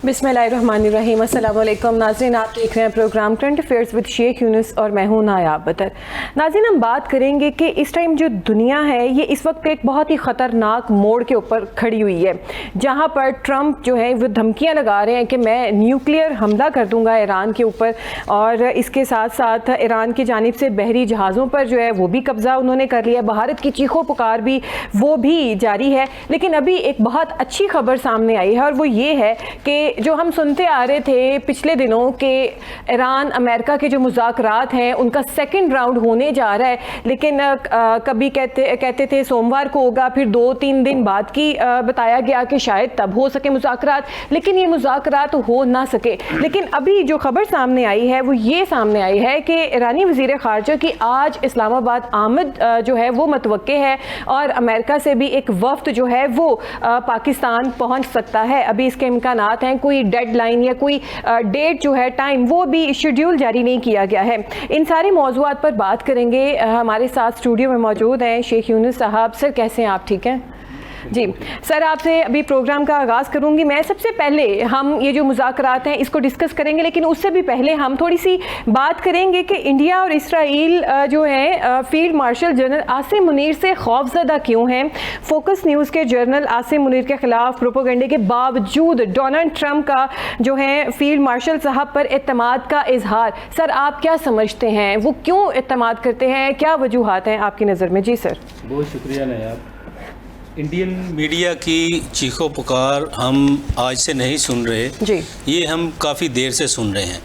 बिस्मिल्लाहिर्रहमानिर्रहीम। अस्सलाम वालेकुम नाज़रीन, आप देख रहे हैं program current affairs with Sheikh Yunus और मैं हूं नायाब बतर। नाज़रीन, हम बात करेंगे कि इस टाइम जो दुनिया है ये इस वक्त एक बहुत ही ख़तरनाक मोड़ के ऊपर खड़ी हुई है, जहां पर ट्रंप जो है वो धमकियां लगा रहे हैं कि मैं न्यूक्लियर हमला कर दूंगा ईरान के ऊपर, और इसके साथ साथ ईरान की जानिब से बहरी जहाज़ों पर जो है वो भी कब्ज़ा उन्होंने कर लिया। भारत की चीखों पुकार भी वो भी जारी है। लेकिन अभी एक बहुत अच्छी खबर सामने आई है, और वो ये है कि जो हम सुनते आ रहे थे पिछले दिनों के ईरान अमेरिका के जो मुज़ाकरात हैं उनका सेकंड राउंड होने जा रहा है, लेकिन कभी कहते थे सोमवार को होगा, फिर 2-3 दिन बाद की बताया गया कि शायद तब हो सके मुज़ाकरात, लेकिन ये मुज़ाकरात हो ना सके। लेकिन अभी जो खबर सामने आई है वो ये सामने आई है कि ईरानी वज़ीर ख़ारजा की आज इस्लामाबाद आमद जो है वो मतवक्के है, और अमेरिका से भी एक वफ्द जो है वो पाकिस्तान पहुँच सकता है। अभी इसके इम्कानात हैं, कोई डेडलाइन या कोई डेट जो है टाइम वो भी शेड्यूल जारी नहीं किया गया है। इन सारे मौज़ूआत पर बात करेंगे। हमारे साथ स्टूडियो में मौजूद हैं शेख यूनुस साहब। सर कैसे हैं आप? ठीक हैं जी सर, आपसे अभी प्रोग्राम का आगाज़ करूंगी मैं। सबसे पहले हम ये जो मुज़ाकरात हैं इसको डिस्कस करेंगे, लेकिन उससे भी पहले हम थोड़ी सी बात करेंगे कि इंडिया और इसराइल जो है field marshal general Asim Munir से खौफज़दा क्यों हैं। फोकस न्यूज़ के जर्नल आसिम मुनीर के खिलाफ प्रोपोगंडे के बावजूद डोनाल्ड ट्रंप का जो है फील्ड मार्शल साहब पर एतमाद का इजहार। सर आप क्या समझते हैं, वो क्यों एतमाद करते हैं, क्या वजूहात हैं आपकी नज़र में? जी सर। बहुत शुक्रिया नायाब। इंडियन मीडिया की चीखों पुकार हम आज से नहीं सुन रहे जी, ये हम काफ़ी देर से सुन रहे हैं,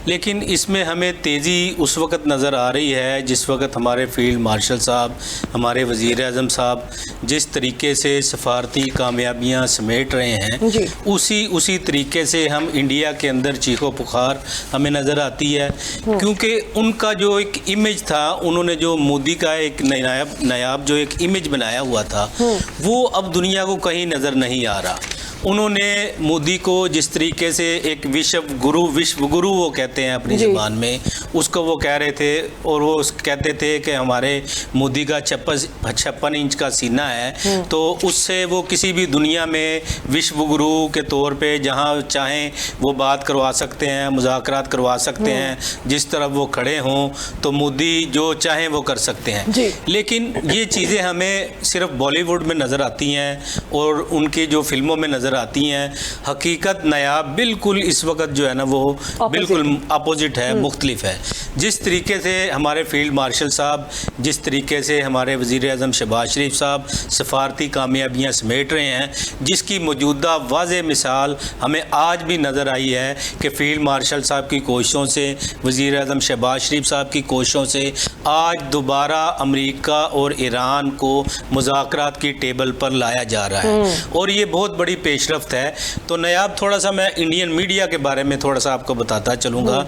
लेकिन इसमें हमें तेज़ी उस वक़्त नज़र आ रही है जिस वक़्त हमारे फील्ड मार्शल साहब, हमारे वज़ीर आज़म साहब जिस तरीके से सफारती कामयाबियां समेट रहे हैं, उसी तरीके से हम इंडिया के अंदर चीखों पुकार हमें नज़र आती है। क्योंकि उनका जो एक इमेज था, उन्होंने जो मोदी का एक नायाब जो एक इमेज बनाया हुआ था वो अब दुनिया को कहीं नज़र नहीं आ रहा। उन्होंने मोदी को जिस तरीके से एक विश्व गुरु वो कहते हैं अपनी ज़ुबान में, उसको वो कह रहे थे, और वो कहते थे कि हमारे मोदी का 56 इंच का सीना है, तो उससे वो किसी भी दुनिया में विश्व गुरु के तौर पे जहां चाहें वो बात करवा सकते हैं, मुज़ाकरात करवा सकते हैं, जिस तरफ वो खड़े हों तो मोदी जो चाहें वो कर सकते हैं। लेकिन ये चीज़ें हमें सिर्फ बॉलीवुड में नज़र आती हैं और उनकी जो फिल्मों में नज़र आती हैं। हकीकत नायाब बिल्कुल इस वक्त जो है ना वो बिल्कुल अपोजिट है, मुख्तलिफ है। जिस तरीके से हमारे फील्ड मार्शल साहब, जिस तरीके से हमारे वज़ीर आज़म शहबाज शरीफ साहब सफारती कामयाबियाँ समेट रहे हैं, जिसकी मौजूदा वाज़ेह मिसाल हमें आज भी नज़र आई है कि फील्ड मार्शल साहब की कोशिशों से, वज़ीर आज़म शहबाज शरीफ साहब की कोशिशों से आज दोबारा अमेरिका और ईरान को मुज़ाकरात की टेबल पर लाया जा रहा है, और ये बहुत बड़ी पेशरफ्त है। तो नायाब थोड़ा सा मैं इंडियन मीडिया के बारे में थोड़ा सा आपको बताता चलूँगा।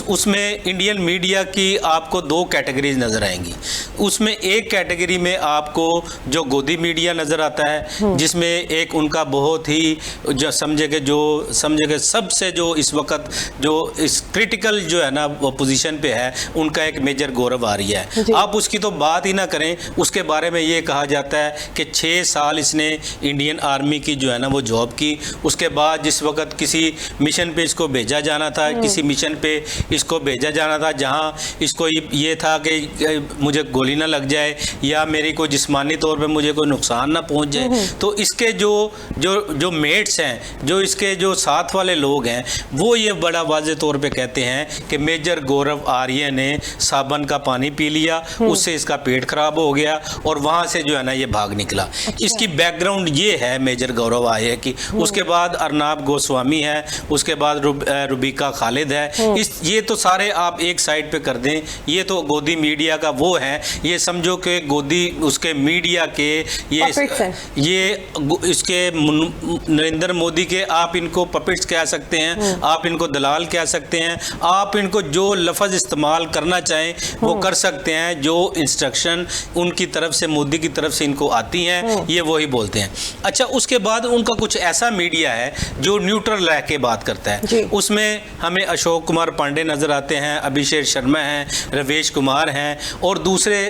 उसमें इंडियन मीडिया की आपको 2 कैटेगरीज नज़र आएंगी। उसमें एक कैटेगरी में आपको जो गोदी मीडिया नज़र आता है, जिसमें एक उनका बहुत ही जो समझे के सबसे जो इस वक्त जो इस क्रिटिकल जो है ना वो पोजीशन पे है, उनका एक मेजर गौरव आ रही है। आप उसकी तो बात ही ना करें, उसके बारे में ये कहा जाता है कि 6 साल इसने इंडियन आर्मी की जो है ना वो जॉब की। उसके बाद जिस वक्त किसी मिशन पे इसको भेजा जाना था, किसी मिशन पे इसको भेजा जाना था जहां इसको ये था कि मुझे गोली ना लग जाए या मेरी कोई जिस्मानी तौर पे मुझे कोई नुकसान ना पहुंच जाए, तो इसके जो मेट्स हैं, जो इसके जो साथ वाले लोग हैं, वो ये बड़ा वाज़े तौर पे कहते हैं कि मेजर गौरव आर्य ने साबन का पानी पी लिया, उससे इसका पेट खराब हो गया और वहाँ से जो है ना ये भाग निकला। इसकी बैकग्राउंड ये है मेजर गौरव आर्य की। उसके बाद अर्नाब गोस्वामी है, उसके बाद रुबिका खालिद है। ये तो सारे आप एक साइड पे कर दें, ये तो गोदी मीडिया का वो है। ये समझो कि गोदी उसके मीडिया के ये इसके नरेंद्र मोदी के, आप इनको पपेट्स कह सकते हैं, आप इनको दलाल कह सकते हैं, आप इनको जो लफ्ज़ इस्तेमाल करना चाहें वो कर सकते हैं। जो इंस्ट्रक्शन उनकी तरफ से, मोदी की तरफ से इनको आती हैं, ये वही बोलते हैं। अच्छा, उसके बाद उनका कुछ ऐसा मीडिया है जो न्यूट्रल रह के बात करता जी। है। उसमें हमें अशोक कुमार पांडे नज़र आते हैं, अभिषेक शर्मा हैं, रवेश कुमार हैं और दूसरे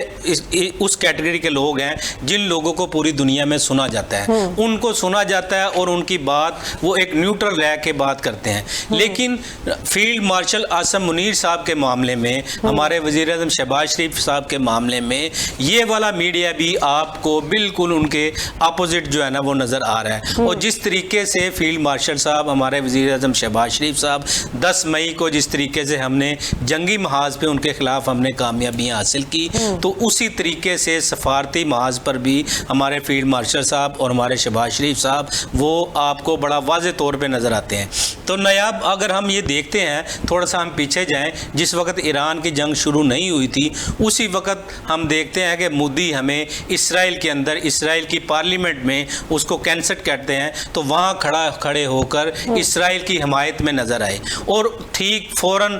उस कैटेगरी के लोग हैं जिन लोगों को पूरी दुनिया में सुना जाता है। उनको सुना जाता है और उनकी बात वो एक न्यूट्रल रह के बात करते हैं। लेकिन फील्ड मार्शल आसम मुनीर साहब के मामले में, हमारे वज़ीर आज़म शहबाज शरीफ साहब के मामले में, ये वाला मीडिया भी आपको बिल्कुल उनके अपोजिट जो है ना वो नज़र आ रहा है। और जिस तरीके से फील्ड मार्शल साहब, हमारे वज़ीर आज़म शहबाज शरीफ साहब 10 मई को जिस तरीके से हमने जंगी महाज पे उनके खिलाफ हमने कामयाबियाँ हासिल की, तो उसी तरीके से सफारती महाज पर भी हमारे फील्ड मार्शल साहब और हमारे शहबाज शरीफ साहब वो आपको बड़ा वाज़े तौर पे नज़र आते हैं। तो नायाब अगर हम ये देखते हैं, थोड़ा सा हम पीछे जाएं, जिस वक्त ईरान की जंग शुरू नहीं हुई थी उसी वक्त हम देखते हैं कि मोदी हमें इसराइल के अंदर, इसराइल की पार्लियामेंट में उसको कैंसट कहते हैं, तो वहाँ खड़े होकर इसराइल की हिमायत में नज़र आए। और ठीक फ़ौरन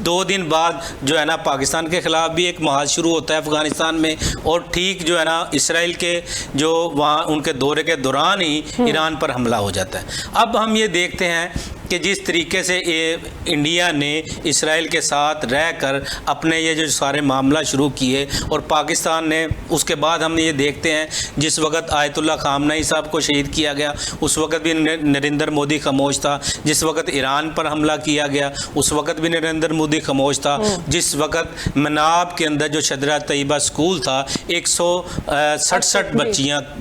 2 दिन बाद जो है ना पाकिस्तान के ख़िलाफ़ भी एक महाज शुरू होता है अफ़गानिस्तान में, और ठीक जो है ना इसराइल के जो वहाँ उनके दौरे के दौरान ही ईरान पर हमला हो जाता है। अब हम ये देखते हैं कि जिस तरीके से ये इंडिया ने इसराइल के साथ रहकर अपने ये जो सारे मामला शुरू किए, और पाकिस्तान ने उसके बाद हम ये देखते हैं जिस वक्त आयतुल्ला खामनेई साहब को शहीद किया गया उस वक्त भी नरेंद्र मोदी खामोश था, जिस वक्त ईरान पर हमला किया गया उस वक्त भी नरेंद्र मोदी खामोश था, जिस वक्त मनाब के अंदर जो शदरा तैयबा स्कूल था 167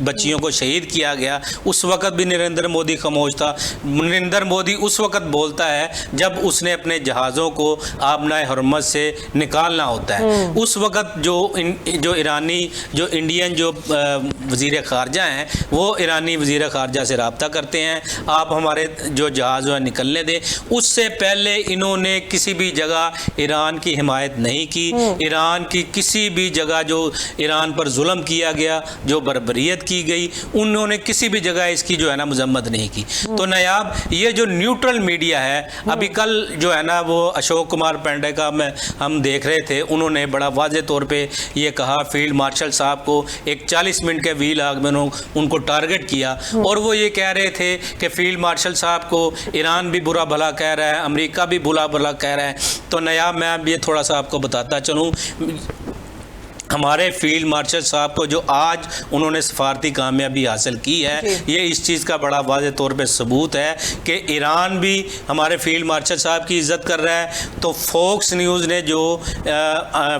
बच्चियों को शहीद किया गया उस वक्त भी नरेंद्र मोदी खामोश था। नरेंद्र मोदी उस वक्त बोलता है जब उसने अपने जहाज़ों को आबनाए हरमत से निकालना होता है। उस वक्त जो ईरानी जो इंडियन जो वज़ीर ख़ारजा हैं वो ईरानी वज़ीर ख़ारजा से रब्ता करते हैं, आप हमारे जो जहाज़ है निकलने दें। उससे पहले इन्होंने किसी भी जगह ईरान की हिमायत नहीं की। ईरान की किसी भी जगह जो ईरान पर जुल्म किया गया, जो बर्बरियत की गई, उन्होंने किसी भी जगह इसकी जो है ना मजम्मत नहीं की। तो नायाब ये जो न्यूट्रल मीडिया है, अभी कल जो है ना वो अशोक कुमार पांडे का हम देख रहे थे, उन्होंने बड़ा वाज़े तौर पे ये कहा, फील्ड मार्शल साहब को एक 40 मिनट के व्लॉग में उनको टारगेट किया और वो ये कह रहे थे कि फील्ड मार्शल साहब को ईरान भी बुरा भला कह रहा है, अमेरिका भी बुरा भला कह रहा है। तो नया मैं अब ये थोड़ा सा आपको बताता चलूँ, हमारे फील्ड मार्शल साहब को जो आज उन्होंने सफारती कामयाबी हासिल की है, ये इस चीज़ का बड़ा वाज़े तौर पे सबूत है कि ईरान भी हमारे फील्ड मार्शल साहब की इज़्ज़त कर रहा है। तो फॉक्स न्यूज़ ने जो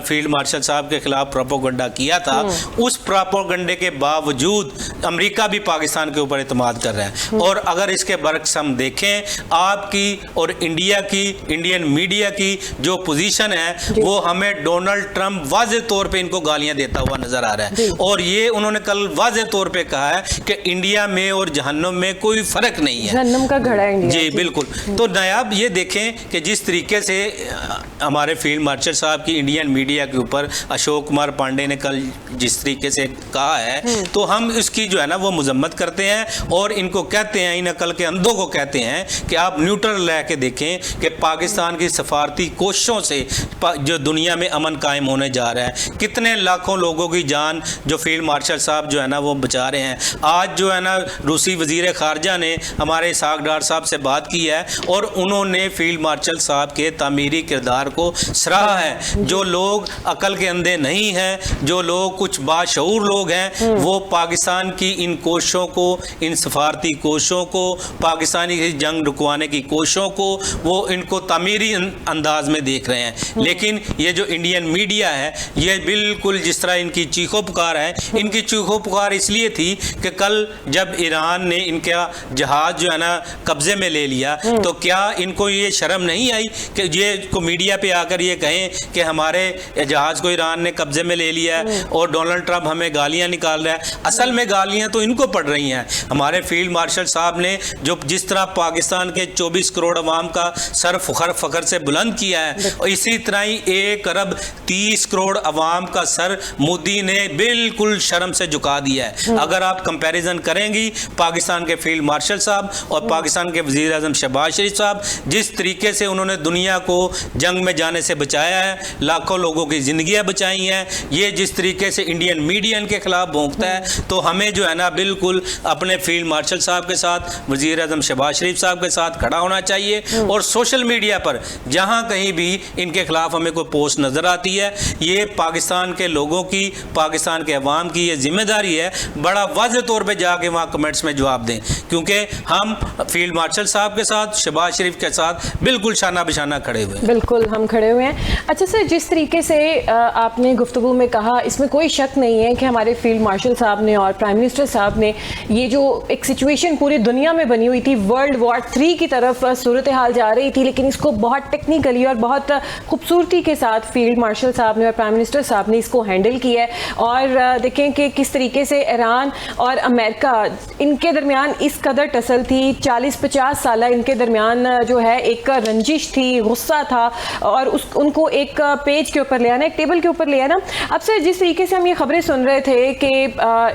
फील्ड मार्शल साहब के ख़िलाफ़ प्रोपोगंडा किया था, उस प्रोपोगंडे के बावजूद अमेरिका भी पाकिस्तान के ऊपर एतमाद कर रहा है। और अगर इसके बरक्स हम देखें, आपकी और इंडिया की, इंडियन मीडिया की जो पोजीशन है वो हमें डोनाल्ड ट्रंप वाज़े तौर पे इनको गालियां देता हुआ नजर आ रहा है। और ये उन्होंने कल वाज़े तौर पे कहा है कि इंडिया में और जहन्नुम में कोई फर्क नहीं है, जहन्नुम का घड़ा है इंडिया। जी बिल्कुल। तो नायाब ये देखें कि जिस तरीके से हमारे फील्ड मार्शल साहब की इंडियन मीडिया के ऊपर अशोक कुमार पांडे ने कल जिस तरीके से कहा है, तो हम इसकी जो है ना वो मजम्मत करते हैं और इनको कहते हैं, इन अकल के अंधों को कहते हैं कि आप न्यूट्रल रह के देखें कि पाकिस्तान की सफारती कोशिशों से जो दुनिया में अमन कायम होने जा रहा है, कितने लाखों लोगों की जान जो फील्ड मार्शल साहब जो है ना वो बचा रहे हैं। आज जो है ना रूसी वज़ीर ख़ारजा ने हमारे इसहाक डार साहब से बात की है और उन्होंने फील्ड मार्शल साहब के तामीरी किरदार को सराहा है। जो लोग अकल के अंधे नहीं हैं, जो लोग कुछ बाशऊर लोग हैं, वो पाकिस्तान की इन कोशिशों को, इन सफारती कोशिशों को, पाकिस्तानी की जंग रुकवाने की कोशिशों को, वो इनको तामीरी अंदाज में देख रहे हैं। लेकिन ये जो इंडियन मीडिया है, ये बिल्कुल जिस तरह इनकी चीखों पुकार है, इनकी चीखों पुकार इसलिए थी कि कल जब ईरान ने इनका जहाज़ जो है ना कब्जे में ले लिया, तो क्या इनको ये शर्म नहीं आई कि ये को मीडिया पे आकर ये कहें कि हमारे जहाज़ को ईरान ने कब्जे में ले लिया है और डोनाल्ड ट्रंप हमें गालियां निकाल रहा है। असल में गालियां तो इनको पड़ रही हैं। हमारे फील्ड मार्शल साहब ने जो जिस तरह पाकिस्तान के 24 करोड़ अवाम का सर फखर से बुलंद किया है, और इसी तरह ही 1 अरब 30 करोड़ अवाम का सर मोदी ने बिल्कुल शर्म से झुका दिया है। अगर आप कंपैरिजन करेंगी पाकिस्तान के फील्ड मार्शल साहब और पाकिस्तान के वजीर आजम शहबाज शरीफ साहब, जिस तरीके से उन्होंने दुनिया को जंग में जाने से बचाया है, लाखों लोगों की जिंदगियां बचाई हैं, ये जिस तरीके से इंडियन मीडिया इनके खिलाफ भोंकता है, तो हमें जो है ना बिल्कुल अपने फील्ड मार्शल साहब के साथ, वजीर आजम शहबाज शरीफ साहब के साथ खड़ा होना चाहिए। और सोशल मीडिया पर जहां कहीं भी इनके खिलाफ हमें कोई पोस्ट नजर आती है, ये पाकिस्तान के लोगों की, पाकिस्तान के अवाम की ये जिम्मेदारी है बड़ा वाज़ेह तौर पे जाके वहाँ कमेंट्स में जवाब दें, क्योंकि हम फील्ड मार्शल साहब के साथ, शहबाज शरीफ के साथ बिल्कुल शाना बिशाना खड़े हुए हैं। बिल्कुल हम खड़े हुए हैं। अच्छा सर, जिस तरीके से आपने गुफ्तगू में कहा, इसमें कोई शक नहीं है कि हमारे फील्ड मार्शल साहब ने और प्राइम मिनिस्टर साहब ने ये जो एक सिचुएशन पूरी दुनिया में बनी हुई थी, वर्ल्ड वॉर 3 की तरफ सूरत हाल जा रही थी, लेकिन इसको बहुत टेक्निकली और बहुत खूबसूरती के साथ फील्ड मार्शल साहब ने और प्राइम मिनिस्टर साहब ने इसको हैंडल किया है। और देखें कि किस तरीके से ईरान और अमेरिका, इनके दरमियान इस कदर टसल थी, 40-50 साल इनके दरमियान जो है एक रंजिश थी, गुस्सा था, और उनको एक पेज के ऊपर ले आना, एक टेबल के ऊपर ले आना। अब सर, जिस तरीके से हम ये खबरें सुन रहे थे कि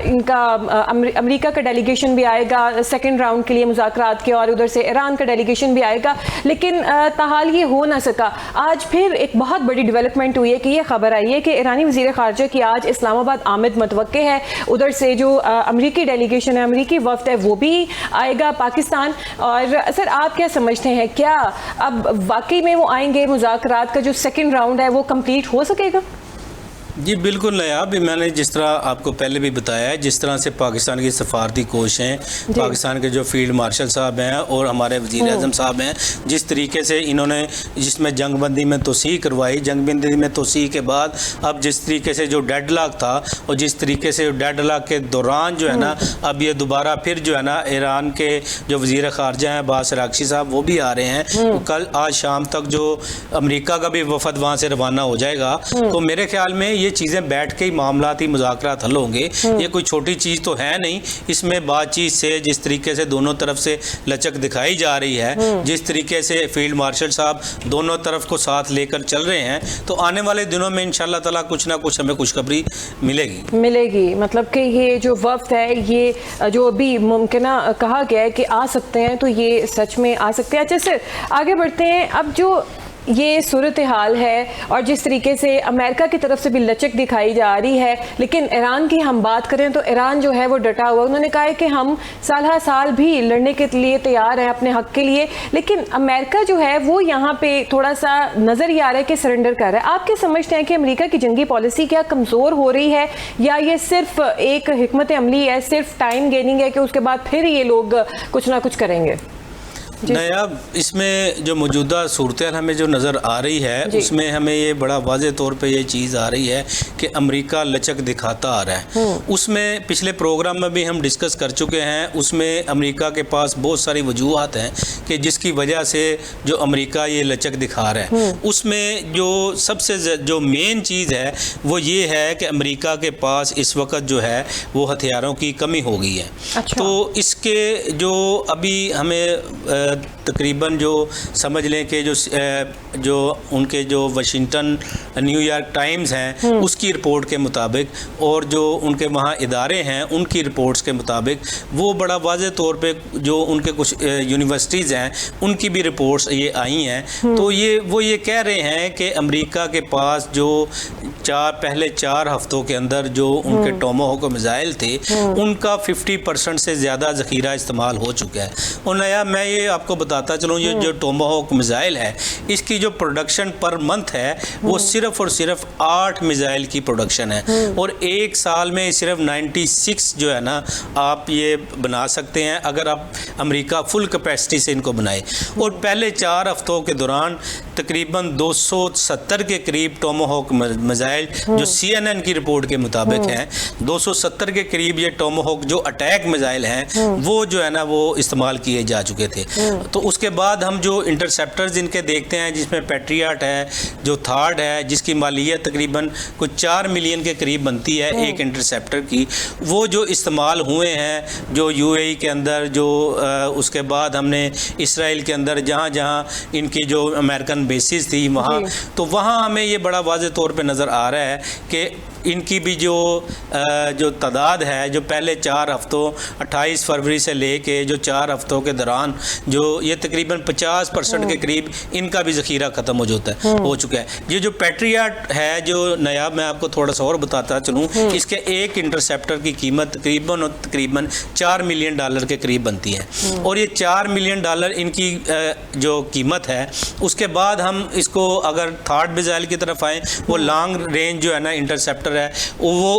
इनका अमेरिका का डेलीगेशन भी आएगा सेकंड राउंड के लिए मुज़ाकरात के, और उधर से ईरान का डेलीगेशन भी आएगा, लेकिन ताहाल ये हो ना सका। आज फिर एक बहुत बड़ी डेवलपमेंट हुई है कि ये खबर आई है कि ईरानी वज़ीर ख़ारजा की आज इस्लामाबाद आमद मतवक्के है। उधर से जो अमेरिकी डेलीगेशन है, अमेरिकी वफ्द है, वो भी आएगा पाकिस्तान। और सर, आप क्या समझते हैं, क्या अब वाकई में वो आएंगे, मुज़ाकरात का जो सेकंड राउंड है वो कंप्लीट हो सकेगा? जी बिल्कुल नायाब, मैंने जिस तरह आपको पहले भी बताया है, जिस तरह से पाकिस्तान की सफारती कोशिशें, पाकिस्तान के जो फील्ड मार्शल साहब हैं और हमारे वज़ीर आज़म साहब हैं, जिस तरीके से इन्होंने जिसमें जंगबंदी में तोसीह करवाई, जंगबंदी में तोसीह के बाद अब जिस तरीके से जो डेडलॉक था, और जिस तरीके से डेडलॉक के दौरान जो है ना अब ये दोबारा फिर जो है ना ईरान के जो वज़ीर ख़ारजा हैं अब्बास अराग़ची साहब, वो भी आ रहे हैं। तो कल आज शाम तक जो अमेरिका का भी वफद वहाँ से रवाना हो जाएगा। तो मेरे ख्याल में ये चीज़ें बैठ के ही मामलाती मुज़ाकरात हल होंगे। ये कोई छोटी चीज़ तो है नहीं। इसमें बातचीत से जिस तरीके से दोनों तरफ से लचक दिखाई जा रही है, जिस तरीके से फील्ड मार्शल साहब दोनों तरफ को साथ लेकर चल रहे हैं, तो आने वाले दिनों में इंशाल्लाह ताला कुछ ना कुछ हमें खुशखबरी मिलेगी। मतलब कि ये जो वफ्द है, ये जो अभी मुमकिन कहा गया है कि आ सकते हैं, तो ये सच में आ सकते हैं। अच्छा सर, आगे बढ़ते हैं। अब जो ये सूरत हाल है और जिस तरीके से अमेरिका की तरफ से भी लचक दिखाई जा रही है, लेकिन ईरान की हम बात करें तो ईरान जो है वो डटा हुआ। उन्होंने कहा है कि हम साल हर साल भी लड़ने के लिए तैयार हैं अपने हक के लिए, लेकिन अमेरिका जो है वो यहाँ पे थोड़ा सा नज़र ही आ रहा है कि सरेंडर कर रहा है। आप क्या समझते हैं कि अमेरिका की जंगी पॉलिसी क्या कमज़ोर हो रही है, या ये सिर्फ एक हिकमत अमली है, सिर्फ टाइम गेनिंग है कि उसके बाद फिर ये लोग कुछ ना कुछ करेंगे? नायाब, इसमें जो मौजूदा सूरत हमें जो नज़र आ रही है, उसमें हमें ये बड़ा वाज़े तौर पे ये चीज़ आ रही है कि अमेरिका लचक दिखाता आ रहा है। उसमें पिछले प्रोग्राम में भी हम डिस्कस कर चुके हैं। उसमें अमेरिका के पास बहुत सारी वजूहात हैं कि जिसकी वजह से जो अमेरिका ये लचक दिखा रहा है। उसमें जो सबसे जो मेन चीज़ है वो ये है कि अमेरिका के पास इस वक्त जो है वो हथियारों की कमी हो गई है। अच्छा। तो इसके जो अभी हमें तकरीबन जो समझ लें कि जो उनके जो वाशिंगटन न्यूयॉर्क टाइम्स हैं उसकी रिपोर्ट के मुताबिक, और जो उनके वहाँ इदारे हैं उनकी रिपोर्ट्स के मुताबिक, वो बड़ा वाज़े तौर पे जो उनके कुछ यूनिवर्सिटीज़ हैं उनकी भी रिपोर्ट्स ये आई हैं। तो वो ये कह रहे हैं कि अमेरिका के पास जो पहले 4 हफ्तों के अंदर जो उनके टोमाहोक मिसाइल थे, उनका 50% से ज़्यादा ज़ख़ीरा इस्तेमाल हो चुका है। और नया मैं ये आपको बताता चलूँ, ये जो टोमाहोक मिसाइल है, इसकी जो प्रोडक्शन पर मंथ है वो सिर्फ और सिर्फ 8 मिसाइल की प्रोडक्शन है, और एक साल में सिर्फ 96 जो है ना आप ये बना सकते हैं अगर आप अमेरिका फुल कैपेसिटी से इनको बनाए। और पहले 4 हफ्तों के दौरान तकरीबन 270 के करीब टोमाहोक मिसाइल जो CNN की रिपोर्ट के मुताबिक हैं, 270 के करीब ये टोमाहोक जो अटैक मिसाइल हैं वो जो है ना वो इस्तेमाल किए जा चुके थे। तो उसके बाद हम जो इंटरसेप्टर्स इनके देखते हैं, जिसमें पैट्रियट है, जो थार्ड है, जिसकी मालियत तकरीबन कुछ 4 मिलियन के करीब बनती है एक इंटरसेप्टर की, वो जो इस्तेमाल हुए हैं जो UAE के अंदर, जो उसके बाद हमने इसराइल के अंदर जहाँ जहाँ इनकी जो अमेरिकन बेसिस थी वहाँ, तो वहाँ हमें ये बड़ा वाज़े तौर पे नज़र आ रहा है कि इनकी भी जो तादाद है, जो पहले 4 हफ्तों 28 फरवरी से लेके जो 4 हफ्तों के दौरान जो ये तकरीबन 50% के करीब इनका भी ज़ख़ीरा ख़त्म हो चुका है। ये जो पैट्रियट है, जो नायाब, मैं आपको थोड़ा सा और बताता चलूँ, इसके एक इंटरसेप्टर की कीमत तकरीबन $4 मिलियन के करीब बनती है। और ये $4 मिलियन इनकी जो कीमत है, उसके बाद हम इसको अगर थर्ड मिसाइल की तरफ आएँ, वो लॉन्ग रेंज जो है ना इंटरसेप्टर है, वो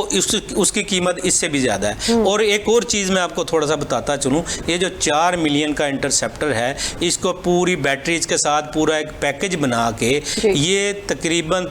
उसकी कीमत इससे भी ज़्यादा है। और एक और चीज़ मैं आपको थोड़ा सा बताता चलूँ, ये जो 4 मिलियन का इंटरसेप्टर है, इसको पूरी बैटरीज के साथ पूरा एक पैकेज बना के ये तकरीबन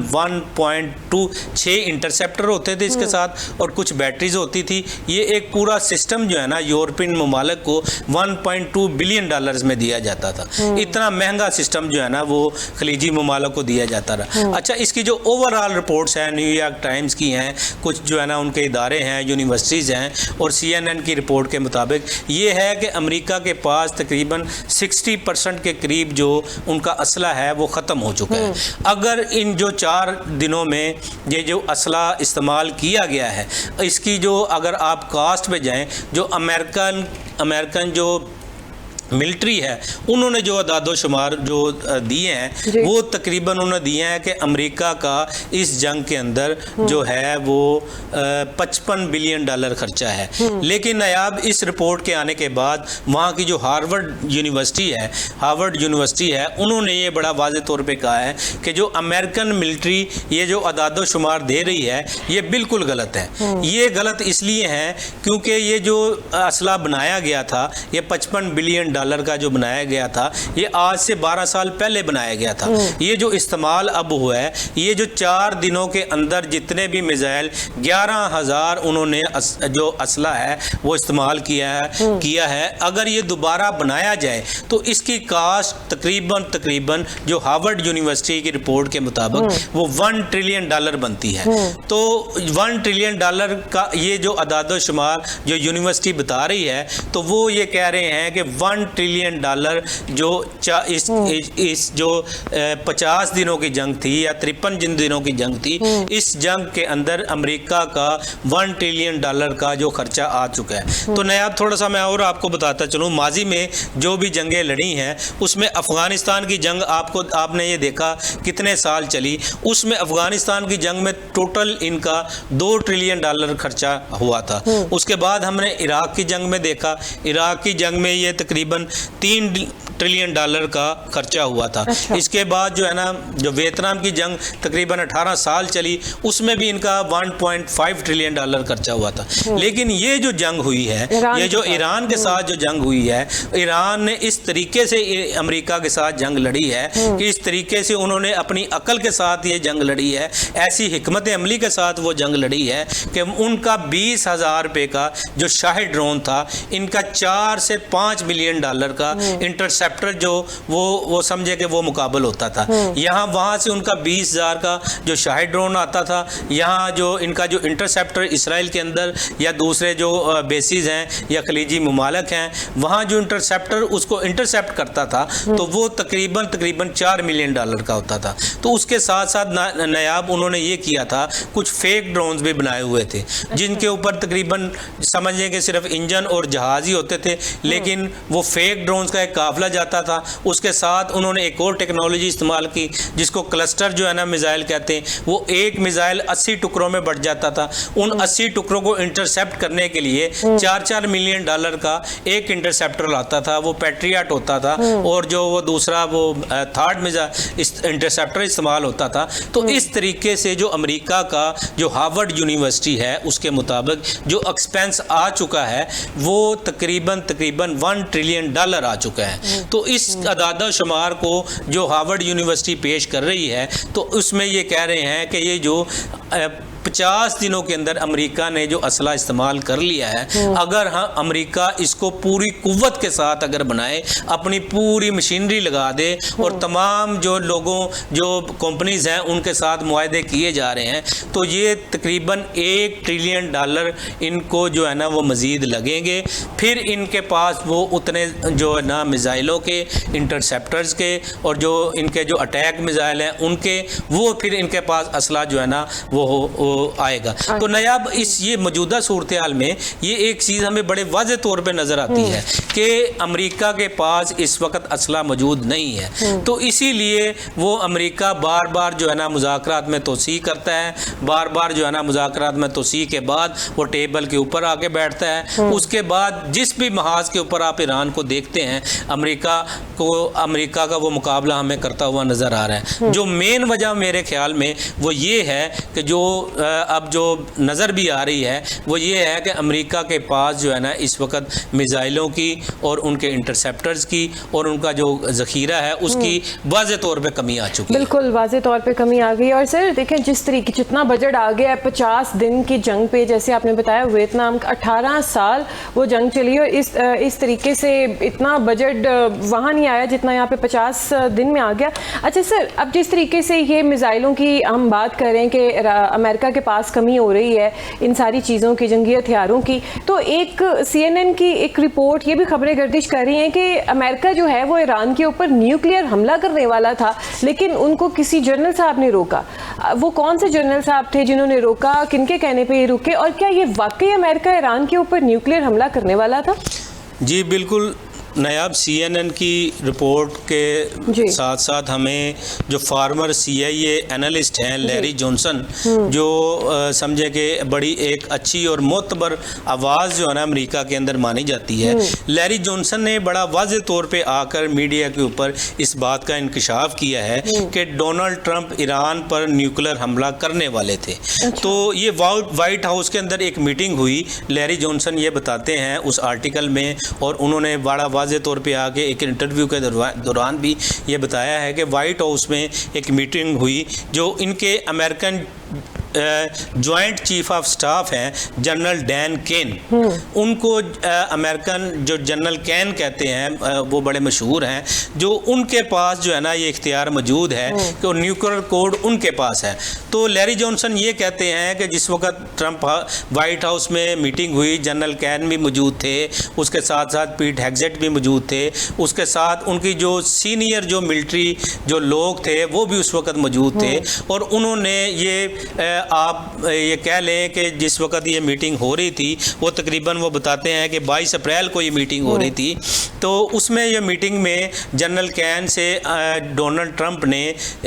1.26 इंटरसेप्टर होते थे इसके साथ, और कुछ बैटरीज होती थी। ये एक पूरा सिस्टम जो है ना यूरोपियन ममालिक को $1.2 बिलियन में दिया जाता था। इतना महंगा सिस्टम जो है ना वो खलीजी ममालिक को दिया जाता रहा। अच्छा, इसकी जो ओवरऑल रिपोर्ट्स हैं, न्यूयॉर्क टाइम्स की हैं, कुछ जो है ना उनके इदारे हैं, यूनिवर्सिटीज़ हैं, और CNN की रिपोर्ट के मुताबिक ये है कि अमेरिका के पास तकरीबन 60% के करीब जो उनका असला है वो ख़त्म हो चुका है। अगर इन जो 4 दिनों में ये जो असला इस्तेमाल किया गया है, इसकी जो अगर आप कास्ट पे जाएं, जो अमेरिकन जो मिलिट्री है, उन्होंने जो अदादो शुमार जो दिए हैं, वो तकरीबन उन्होंने दिए हैं कि अमेरिका का इस जंग के अंदर जो है वो $55 बिलियन खर्चा है। लेकिन नायाब, इस रिपोर्ट के आने के बाद वहाँ की जो हार्वर्ड यूनिवर्सिटी है, उन्होंने ये बड़ा वाज़ेह तौर पे कहा है कि जो अमेरिकन मिलिट्री ये जो अदादो शुमार दे रही है, ये बिल्कुल गलत है। ये गलत इसलिए है क्योंकि ये जो असला बनाया गया था, ये $55 बिलियन का जो बनाया गया था, ये आज से 12 साल पहले बनाया गया था। ये जो इस्तेमाल अब हुआ है, ये जो 4 दिनों के अंदर जितने भी मिसाइल 11,000 उन्होंने जो असला है वो इस्तेमाल किया है, अगर ये दोबारा बनाया जाए तो इसकी कास्ट तकरीबन जो हार्वर्ड यूनिवर्सिटी की रिपोर्ट के मुताबिक वो $1 ट्रिलियन बनती है। तो $1 ट्रिलियन का ये जो अदादो शुमार जो यूनिवर्सिटी बता रही है, तो वो ये कह रहे हैं कि $1 ट्रिलियन जो इस जो 50 दिनों की जंग थी या 53 दिनों की जंग थी, इस जंग के अंदर अमेरिका का $1 ट्रिलियन का जो खर्चा आ चुका है। तो नायाब, थोड़ा सा मैं और आपको बताता चलूँ, माजी में जो भी जंगें लड़ी हैं, उसमें अफगानिस्तान की जंग आपने ये देखा कितने साल चली। उसमें अफगानिस्तान की जंग में टोटल इनका $2 ट्रिलियन खर्चा हुआ था। उसके बाद हमने इराक की जंग में देखा, इराक की जंग में ये तकरीबन $3 ट्रिलियन का खर्चा हुआ था। अच्छा। इसके बाद जो है ना, जो वियतनाम की जंग तकरीबन 18 साल चली, उसमें भी इनका $1.5 ट्रिलियन खर्चा हुआ था। लेकिन ये जो जंग हुई है, ये जो ईरान के साथ जो जंग हुई है, ईरान ने इस तरीके से अमेरिका के साथ जंग लड़ी है कि इस तरीके से उन्होंने अपनी अकल के साथ ये जंग लड़ी है, ऐसी हिकमत अमली के साथ वो जंग लड़ी है कि उनका 20,000 रुपये का जो शाहिद ड्रोन था, इनका $4 से $5 मिलियन का इंटरसेप्टर जो वो समझे कि वो मुकाबल होता था। यहाँ वहाँ से उनका 20,000 का जो शाहिद ड्रोन आता था, यहाँ जो इनका जो इंटरसेप्टर इसराइल के अंदर या दूसरे जो बेसिस हैं या खलीजी ममालिक हैं, वहाँ जो इंटरसेप्टर उसको इंटरसेप्ट करता था, तो वो तकरीबन $4 मिलियन का होता था। तो उसके साथ साथ नायाब उन्होंने ये किया था, कुछ फेक ड्रोन्स भी बनाए हुए थे, जिनके ऊपर तकरीबन समझ लें कि सिर्फ इंजन और जहाज ही होते थे, लेकिन वो फेक ड्रोन्स का एक काफिला जाता था। उसके साथ उन्होंने एक और टेक्नोलॉजी इस्तेमाल की जिसको क्लस्टर जो है ना मिसाइल कहते हैं। वो एक मिसाइल 80 टुकड़ों में बढ़ जाता था। उन 80 टुकड़ों को इंटरसेप्ट करने के लिए $4 मिलियन का एक इंटरसेप्टर आता था, वो पैट्रियट होता था, और जो वो दूसरा वो थर्ड मिसाइल इंटरसेप्टर इस्तेमाल होता था। तो इस तरीके से जो अमेरिका का जो हार्वर्ड यूनिवर्सिटी है उसके मुताबिक जो एक्सपेंस आ चुका है वो तकरीबन $1 ट्रिलियन आ चुका है। तो इस अदादा शुमार को जो हार्वर्ड यूनिवर्सिटी पेश कर रही है, तो उसमें ये कह रहे हैं कि ये जो 50 दिनों के अंदर अमेरिका ने जो असला इस्तेमाल कर लिया है, अगर हाँ अमेरिका इसको पूरी कुव्वत के साथ अगर बनाए, अपनी पूरी मशीनरी लगा दे और तमाम जो लोगों जो कंपनीज हैं उनके साथ मुआहदे किए जा रहे हैं, तो ये तकरीबन $1 ट्रिलियन इनको जो है ना वो मज़ीद लगेंगे। फिर इनके पास वो उतने जो है ना मिसाइलों के, इंटरसेप्टर्स के और जो इनके जो अटैक मिसाइल हैं उनके, वो फिर इनके पास असला जो है ना वो आएगा। तो नयाब इस ये मौजूदा सूरत हाल में ये एक चीज़ हमें बड़े वाज़े तौर पे नज़र आती है कि अमेरिका के पास इस वक्त असला मौजूद नहीं है। तो इसीलिए वो अमेरिका बार बार जो है ना मुज़ाकरात में तोसी करता है, बार बार जो है ना मुज़ाकरात में तोसी के बाद वो टेबल के ऊपर आके बैठता है। उसके बाद जिस भी महाज के ऊपर आप ईरान को देखते हैं, अमेरिका का वो मुकाबला हमें करता हुआ नज़र आ रहा है। जो मेन वजह मेरे ख्याल में वो ये है कि जो अब जो नज़र भी आ रही है वो ये है कि अमेरिका के पास जो है ना इस वक्त मिज़ाइलों की और उनके इंटरसेप्टर्स की और उनका जो ज़ख़ीरा है उसकी वाज़े तौर पे कमी आ चुकी है। बिल्कुल वाज़े तौर पे कमी आ गई। और सर देखें जिस तरीके जितना बजट आ गया है 50 दिन की जंग पे, जैसे आपने बताया वियतनाम 18 साल वो जंग चली और इस तरीके से इतना बजट वहाँ नहीं आया जितना यहाँ पे 50 दिन में आ गया। अच्छा सर, अब जिस तरीके से ये मिज़ाइलों की हम बात करें कि अमेरिका के पास कमी हो रही है इन सारी चीज़ों की, जंगी हथियारों की, तो एक CNN की एक रिपोर्ट ये भी खबरें गर्दिश कर रही हैं कि अमेरिका जो है वो ईरान के ऊपर न्यूक्लियर हमला करने वाला था, लेकिन उनको किसी जनरल साहब ने रोका। वो कौन से जनरल साहब थे जिन्होंने रोका, किनके कहने पे ये रुके, और क्या ये वाकई अमेरिका ईरान के ऊपर न्यूक्लियर हमला करने वाला था? जी बिल्कुल नयाब, CNN की रिपोर्ट के साथ साथ हमें जो फार्मर CIA एनालिस्ट हैं लैरी जॉनसन, जो समझे कि बड़ी एक अच्छी और मोतबर आवाज़ जो है ना अमेरिका के अंदर मानी जाती है, लैरी जॉनसन ने बड़ा वाज़े तौर पे आकर मीडिया के ऊपर इस बात का इंकशाफ किया है कि डोनाल्ड ट्रंप ईरान पर न्यूक्लियर हमला करने वाले थे। तो ये वाइट हाउस के अंदर एक मीटिंग हुई, लैरी जॉनसन ये बताते हैं उस आर्टिकल में, और उन्होंने बड़ा वाज़े तौर पे आके एक इंटरव्यू के दौरान भी ये बताया है कि वाइट हाउस में एक मीटिंग हुई जो इनके American joint chief of staff हैं जनरल डैन केन, उनको अमेरिकन जो जनरल कैन कहते हैं वो बड़े मशहूर हैं, जो उनके पास जो है ना ये इख्तियार मौजूद है कि न्यूक्लियर कोड उनके पास है। तो लैरी जॉनसन ये कहते हैं कि जिस वक्त ट्रंप वाइट हाउस में मीटिंग हुई, जनरल कैन भी मौजूद थे, उसके साथ साथ पीट हेग्सेट भी मौजूद थे, उसके साथ उनकी जो सीनियर जो मिलिट्री जो लोग थे वो भी उस वक्त मौजूद थे। और उन्होंने ये आप ये कह लें कि जिस वक्त ये मीटिंग हो रही थी वो तकरीबन वो बताते हैं कि 22 अप्रैल को ये मीटिंग हो रही थी। तो उसमें ये मीटिंग में general can say Donald Trump ने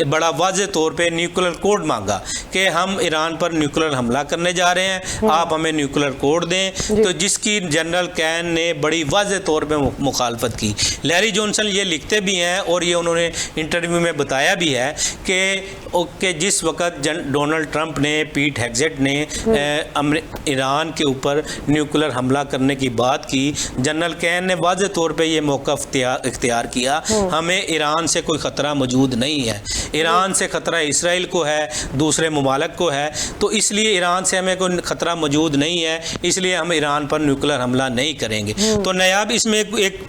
बड़ा वाज़े तौर पे न्यूक्लियर कोड मांगा कि हम ईरान पर न्यूक्लियर हमला करने जा रहे हैं, आप हमें न्यूक्लियर कोड दें। तो जिसकी जनरल कैन ने बड़ी वाज़े तौर पे मुखालफत की। लैरी जॉनसन ये लिखते भी हैं और ये उन्होंने इंटरव्यू में बताया भी है कि जिस वक्त डोनाल्ड ट्रंप ने, पीट हेग्सेट ने ईरान के ऊपर न्यूक्लियर हमला करने की बात की, जनरल कैन ने वाज़े तौर पे ये मौका इख्तियार किया, हमें ईरान से कोई ख़तरा मौजूद नहीं है, ईरान से ख़तरा इसराइल को है, दूसरे ममालिक को है, तो इसलिए ईरान से हमें कोई ख़तरा मौजूद नहीं है, इसलिए हम ईरान पर न्यूक्लियर हमला नहीं करेंगे। तो नयाब इसमें एक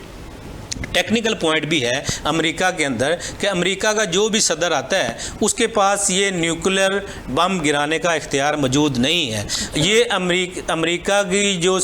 टेक्निकल पॉइंट भी है अमेरिका के अंदर कि अमेरिका का जो भी सदर आता है उसके पास ये न्यूक्लियर बम गिराने का इख्तियार मौजूद नहीं है। ये अमेरिका की जो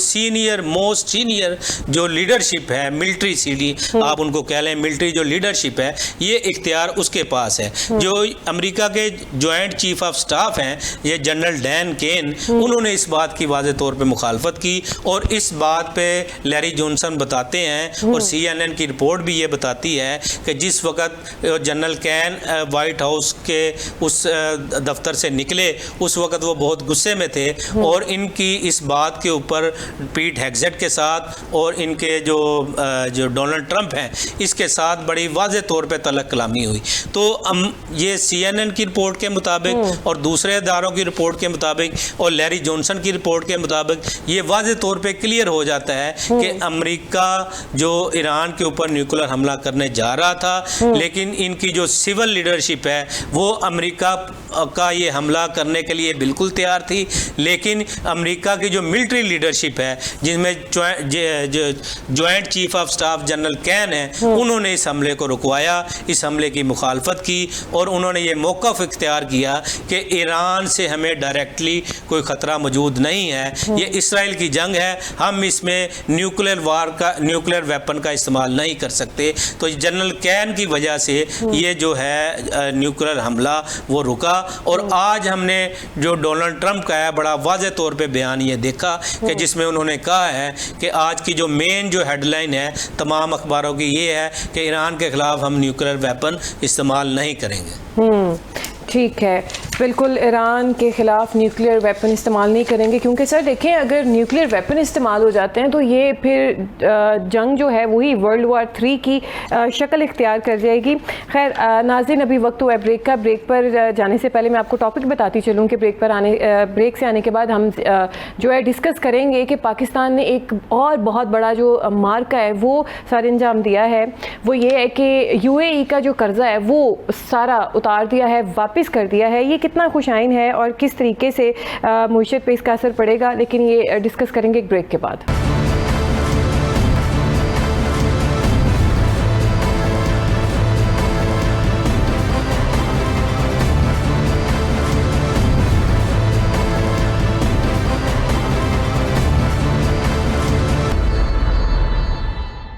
मोस्ट सीनियर जो लीडरशिप है, मिलिट्री आप उनको कह लें, मिलिट्री जो लीडरशिप है, ये इख्तियार उसके पास है। जो अमेरिका के जॉइंट चीफ ऑफ स्टाफ हैं ये जनरल डैन केन, उन्होंने इस बात की वाज़े तौर पर मुखालफत की और इस बात पर लैरी जॉनसन बताते हैं और CNN की रिपोर्ट भी ये बताती है कि जिस वक्त जनरल कैन वाइट हाउस के उस दफ्तर से निकले उस वक्त वो बहुत गुस्से में थे और इनकी इस बात के ऊपर पीट हेग्सेट के साथ और इनके जो डोनाल्ड ट्रंप हैं इसके साथ बड़ी वाज़े तौर पे तलक कलामी हुई। तो ये CNN की रिपोर्ट के मुताबिक और दूसरे इदारों की रिपोर्ट के मुताबिक और लैरी जॉनसन की रिपोर्ट के मुताबिक ये वाज़े तौर पे क्लियर हो जाता है कि अमेरिका जो ईरान के ऊपर न्यूक्लियर हमला करने जा रहा था, लेकिन इनकी जो सिविल लीडरशिप है वो अमेरिका का ये हमला करने के लिए बिल्कुल तैयार थी, लेकिन अमेरिका की जो मिलिट्री लीडरशिप है जिसमें joint chief of staff general can है, उन्होंने इस हमले को रुकवाया, इस हमले की मुखालफत की और उन्होंने ये मौक़िफ़ इख्तियार किया कि ईरान से हमें डायरेक्टली कोई ख़तरा मौजूद नहीं है, ये इसराइल की जंग है, हम इसमें न्यूक्लियर वेपन का इस्तेमाल नहीं कर सकते। तो जनरल कैन की वजह से ये जो है न्यूक्लियर हमला वो रुका। और आज हमने जो डोनाल्ड ट्रंप का है बड़ा वाज़ेह तौर पे बयान ये देखा कि जिसमें उन्होंने कहा है कि आज की जो मेन जो हेडलाइन है तमाम अखबारों की ये है कि ईरान के ख़िलाफ़ हम न्यूक्लियर वेपन इस्तेमाल नहीं करेंगे। ठीक है, बिल्कुल ईरान के ख़िलाफ़ न्यूक्लियर वेपन इस्तेमाल नहीं करेंगे, क्योंकि सर देखें अगर न्यूक्लियर वेपन इस्तेमाल हो जाते हैं तो ये फिर जंग जो है वही वर्ल्ड वार 3 की शक्ल इख्तियार कर जाएगी। खैर नाज़रीन, अभी वक्त हुआ है ब्रेक का। ब्रेक पर जाने से पहले मैं आपको टॉपिक बताती चलूँ कि ब्रेक से आने के बाद हम जो है डिस्कस करेंगे कि पाकिस्तान ने एक और बहुत बड़ा जो मार्का है वो सर अंजाम दिया है। वो ये है कि UAE का जो कर्जा है वो सारा उतार दिया है, वापस कर दिया है। ये कितना खुशाइन है और किस तरीके से मईशत पे इसका असर पड़ेगा, लेकिन ये डिस्कस करेंगे एक ब्रेक के बाद।